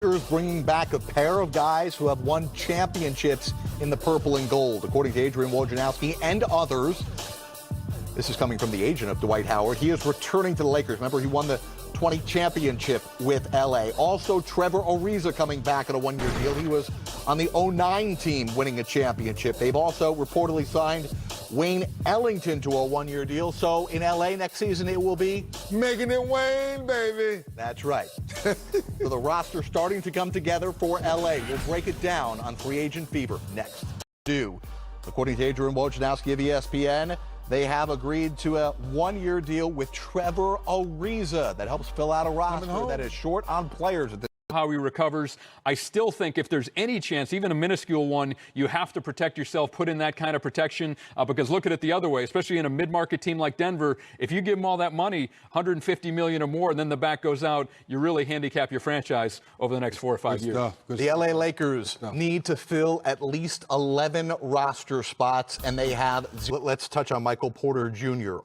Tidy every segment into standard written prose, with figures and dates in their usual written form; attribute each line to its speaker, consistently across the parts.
Speaker 1: Bringing back a pair of guys who have won championships in the purple and gold, according to Adrian Wojnarowski and others. This is coming from the agent of Dwight Howard. He is returning to the Lakers. Remember, he won the 20 championship with LA. Also, Trevor Ariza coming back on a one-year deal. He was on the 09 team winning a championship. They've also reportedly signed Wayne Ellington to a one-year deal. So in LA next season, it will be
Speaker 2: making it Wayne, baby.
Speaker 1: That's right. So the roster starting to come together for LA. We'll break it down on Free Agent Fever next. According to Adrian Wojnarowski of ESPN, they have agreed to a one-year deal with Trevor Ariza that helps fill out a roster that is short on players at this.
Speaker 3: How he recovers. I still think if there's any chance, even a minuscule one, you have to protect yourself, put in that kind of protection, because look at it the other way, especially in a mid-market team like Denver. If you give them all that money, $150 million or more, and then the back goes out, you really handicap your franchise over the next 4 or 5 years.
Speaker 1: The LA Lakers need to fill at least 11 roster spots, and they have. Let's touch on Michael Porter Jr.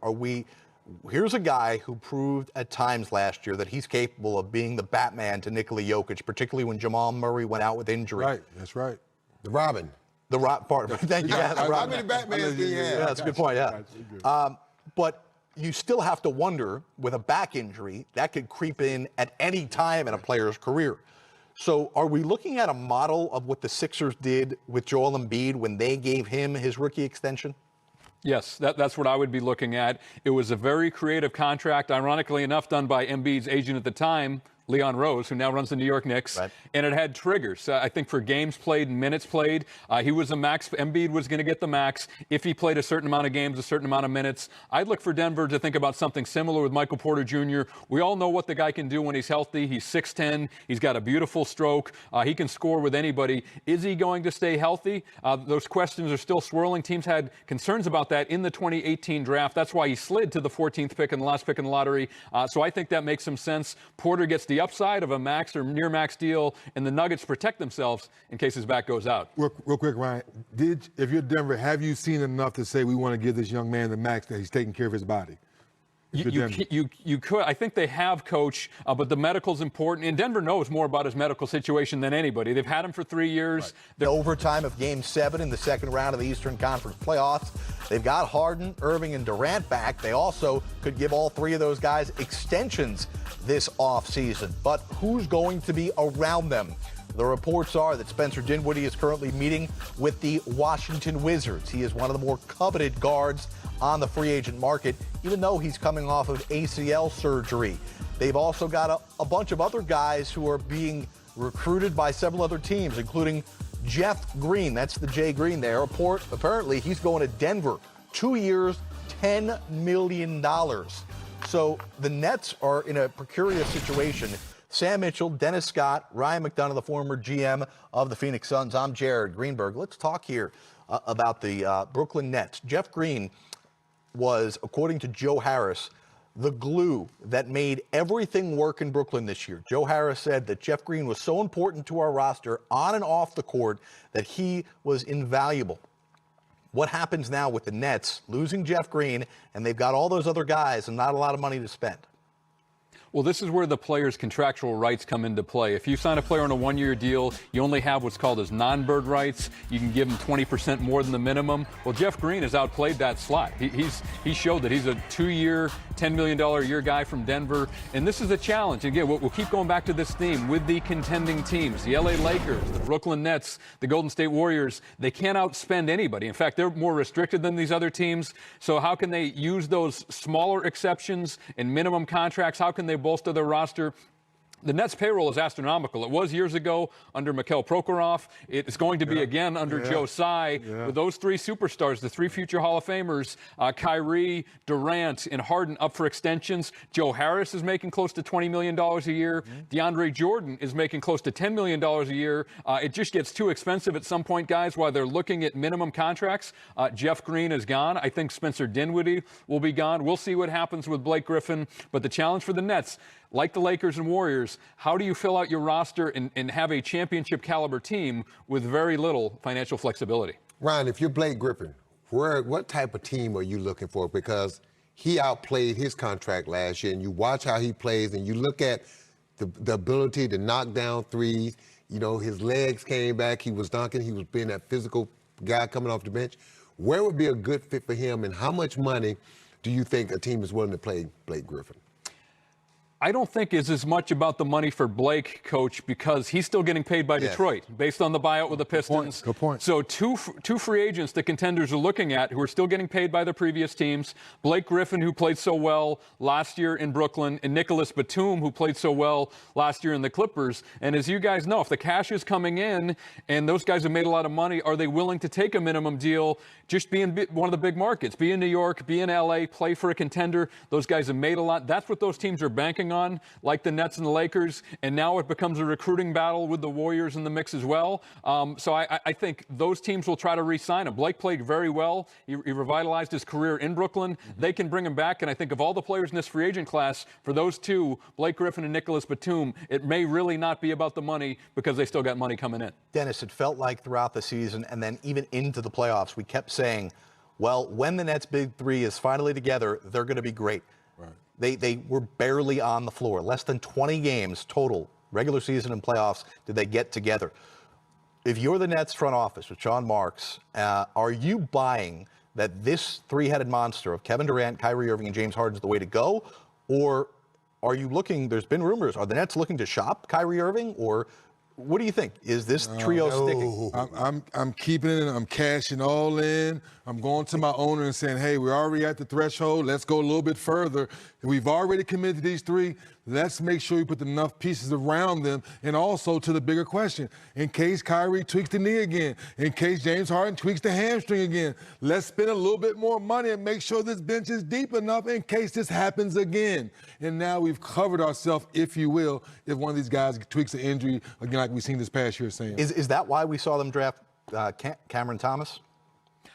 Speaker 1: Here's a guy who proved at times last year that he's capable of being the Batman to Nikola Jokic, particularly when Jamal Murray went out with injury.
Speaker 2: Right, that's right. The Robin.
Speaker 1: The part. Thank you. Yeah,
Speaker 2: how many Batmans do you have?
Speaker 1: Yeah, that's a good point, yeah. But you still have to wonder, with a back injury, that could creep in at any time in a player's career. So are we looking at a model of what the Sixers did with Joel Embiid when they gave him his rookie extension?
Speaker 3: Yes, that's what I would be looking at. It was a very creative contract, ironically enough, done by Embiid's agent at the time, Leon Rose, who now runs the New York Knicks, right. And it had triggers. I think for games played and minutes played, he was a max. Embiid was going to get the max if he played a certain amount of games, a certain amount of minutes. I'd look for Denver to think about something similar with Michael Porter Jr. We all know what the guy can do when he's healthy. He's 6'10". He's got a beautiful stroke. He can score with anybody. Is he going to stay healthy? Those questions are still swirling. Teams had concerns about that in the 2018 draft. That's why he slid to the 14th pick and the last pick in the lottery. So I think that makes some sense. Porter gets the upside of a max or near max deal, and the Nuggets protect themselves in case his back goes out.
Speaker 2: Real quick, Ryan, if you're Denver, have you seen enough to say we want to give this young man the max that he's taking care of his body?
Speaker 3: You could. I think they have, Coach, but the medical's important. And Denver knows more about his medical situation than anybody. They've had him for 3 years.
Speaker 1: Right. The overtime of Game 7 in the second round of the Eastern Conference playoffs. They've got Harden, Irving, and Durant back. They also could give all three of those guys extensions this offseason. But who's going to be around them? The reports are that Spencer Dinwiddie is currently meeting with the Washington Wizards. He is one of the more coveted guards on the free agent market, even though he's coming off of ACL surgery. They've also got a bunch of other guys who are being recruited by several other teams, including Jeff Green. That's the Jay Green there. Apparently, he's going to Denver. 2 years, $10 million. So the Nets are in a precarious situation. Sam Mitchell, Dennis Scott, Ryan McDonough, the former GM of the Phoenix Suns. I'm Jared Greenberg. Let's talk here about the Brooklyn Nets. Jeff Green was, according to Joe Harris, the glue that made everything work in Brooklyn this year. Joe Harris said that Jeff Green was so important to our roster on and off the court that he was invaluable. What happens now with the Nets losing Jeff Green, and they've got all those other guys and not a lot of money to spend?
Speaker 3: Well, this is where the player's contractual rights come into play. If you sign a player on a one-year deal, you only have what's called as non-bird rights. You can give him 20% more than the minimum. Well, Jeff Green has outplayed that slot. He showed that he's a 2-year, $10 million a year guy from Denver. And this is a challenge. Again, we'll keep going back to this theme with the contending teams. The LA Lakers, the Brooklyn Nets, the Golden State Warriors, they can't outspend anybody. In fact, they're more restricted than these other teams. So how can they use those smaller exceptions and minimum contracts? How can they bolster their roster? The Nets payroll is astronomical. It was years ago under Mikhail Prokhorov. It's going to be again under Joe Tsai. With those three superstars, the three future Hall of Famers, Kyrie, Durant, and Harden up for extensions. Joe Harris is making close to $20 million a year. DeAndre Jordan is making close to $10 million a year. It just gets too expensive at some point, guys, while they're looking at minimum contracts. Jeff Green is gone. I think Spencer Dinwiddie will be gone. We'll see what happens with Blake Griffin. But the challenge for the Nets, like the Lakers and Warriors, how do you fill out your roster and have a championship caliber team with very little financial flexibility?
Speaker 4: Ryan, if you're Blake Griffin, what type of team are you looking for? Because he outplayed his contract last year, and you watch how he plays, and you look at the ability to knock down threes. You know, his legs came back. He was dunking. He was being that physical guy coming off the bench. Where would be a good fit for him, and how much money do you think a team is willing to play Blake Griffin?
Speaker 3: I don't think it's as much about the money for Blake, Coach, because he's still getting paid by Detroit based on the buyout with the Pistons.
Speaker 2: Good point.
Speaker 3: So two free agents the contenders are looking at who are still getting paid by their previous teams. Blake Griffin, who played so well last year in Brooklyn, and Nicholas Batum, who played so well last year in the Clippers. And as you guys know, if the cash is coming in and those guys have made a lot of money, are they willing to take a minimum deal, just be in one of the big markets, be in New York, be in L.A., play for a contender? Those guys have made a lot. That's what those teams are banking on, like the Nets and the Lakers, and now it becomes a recruiting battle with the Warriors in the mix as well. So I think those teams will try to re-sign him. Blake played very well. He revitalized his career in Brooklyn. They can bring him back, and I think of all the players in this free agent class, for those two, Blake Griffin and Nicholas Batum, it may really not be about the money because they still got money coming in.
Speaker 1: Dennis, it felt like throughout the season and then even into the playoffs, we kept saying, well, when the Nets' big three is finally together, they're going to be great. Right. They were barely on the floor. Less than 20 games total, regular season and playoffs, did they get together. If you're the Nets front office with Sean Marks, are you buying that this three-headed monster of Kevin Durant, Kyrie Irving, and James Harden is the way to go? Or are you looking, there's been rumors, are the Nets looking to shop Kyrie Irving? Or what do you think? Is this trio sticking?
Speaker 2: I'm keeping it. I'm cashing all in. I'm going to my owner and saying, hey, we're already at the threshold. Let's go a little bit further. We've already committed to these three. Let's make sure we put enough pieces around them. And also to the bigger question, in case Kyrie tweaks the knee again, in case James Harden tweaks the hamstring again, let's spend a little bit more money and make sure this bench is deep enough in case this happens again. And now we've covered ourselves, if you will, if one of these guys tweaks an injury again, like we've seen this past year, Sam.
Speaker 1: Is that why we saw them draft Cameron Thomas?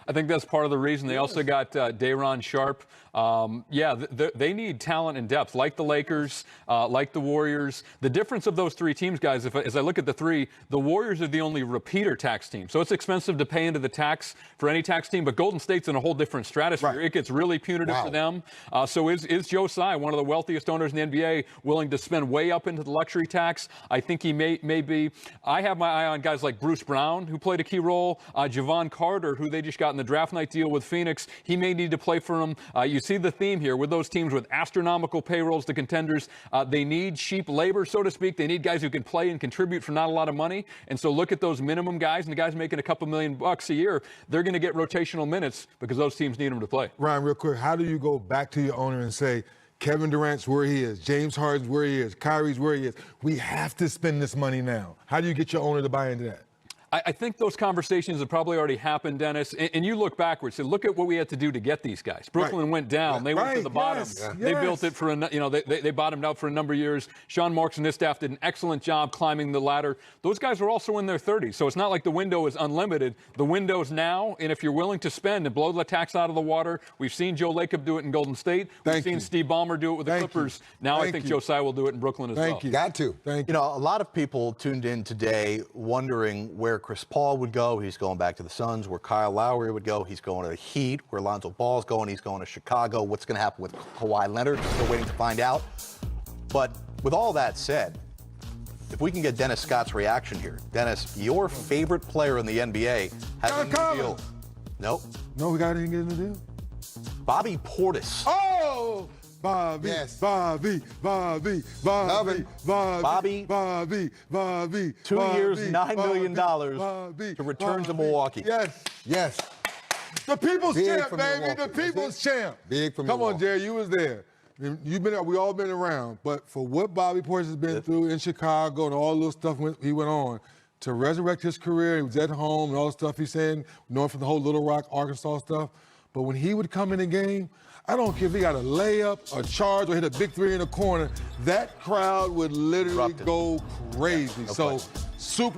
Speaker 3: I think that's part of the reason. They also got Day'Ron Sharp. They need talent and depth, like the Lakers, like the Warriors. The difference of those three teams, guys, as I look at the three, the Warriors are the only repeater tax team. So it's expensive to pay into the tax for any tax team, but Golden State's in a whole different stratosphere. Right. It gets really punitive for them. So is Joe Tsai, one of the wealthiest owners in the NBA, willing to spend way up into the luxury tax? I think he may be. I have my eye on guys like Bruce Brown, who played a key role, Javon Carter, who they just got in the draft night deal with Phoenix. He may need to play for them. You see the theme here with those teams with astronomical payrolls to contenders. They need cheap labor, so to speak. They need guys who can play and contribute for not a lot of money. And so look at those minimum guys, and the guys making a couple $1 million a year. They're going to get rotational minutes because those teams need them to play.
Speaker 2: Ryan, real quick, how do you go back to your owner and say, Kevin Durant's where he is, James Harden's where he is, Kyrie's where he is. We have to spend this money now. How do you get your owner to buy into that?
Speaker 3: I think those conversations have probably already happened, Dennis. And you look backwards and look at what we had to do to get these guys. Brooklyn went down. They went to the bottom. They built it for they bottomed out for a number of years. Sean Marks and his staff did an excellent job climbing the ladder. Those guys are also in their 30s, so it's not like the window is unlimited. The window's now, and if you're willing to spend and blow the tax out of the water, we've seen Joe Lacob do it in Golden State. We've seen Steve Ballmer do it with the Clippers. Now I think Joe Tsai will do it in Brooklyn as well.
Speaker 4: Got to.
Speaker 1: You know, a lot of people tuned in today wondering where Chris Paul would go. He's going back to the Suns. Where Kyle Lowry would go, he's going to the Heat. Where Lonzo Ball's going, he's going to Chicago. What's going to happen with Kawhi Leonard? Still waiting to find out. But with all that said, if we can get Dennis Scott's reaction here. Dennis, your favorite player in the NBA has a new deal. Nope.
Speaker 2: No, we got to get in the deal.
Speaker 1: Bobby Portis.
Speaker 2: Oh! Bobby,
Speaker 4: yes.
Speaker 2: Bobby.
Speaker 1: 2 years, $9 million to return to Milwaukee.
Speaker 4: Yes.
Speaker 2: The people's
Speaker 4: Big
Speaker 2: champ,
Speaker 4: from
Speaker 2: baby.
Speaker 4: Milwaukee.
Speaker 2: The people's champ.
Speaker 4: Big from
Speaker 2: Come
Speaker 4: Milwaukee.
Speaker 2: on, Jerry, you was there. We all been around. But for what Bobby Portis has been through in Chicago and all the little stuff he went on, to resurrect his career, he was at home and all the stuff he's saying, knowing from the whole Little Rock, Arkansas stuff. But when he would come in the game, I don't care if he got a layup, a charge, or hit a big three in the corner, that crowd would literally go crazy. So super.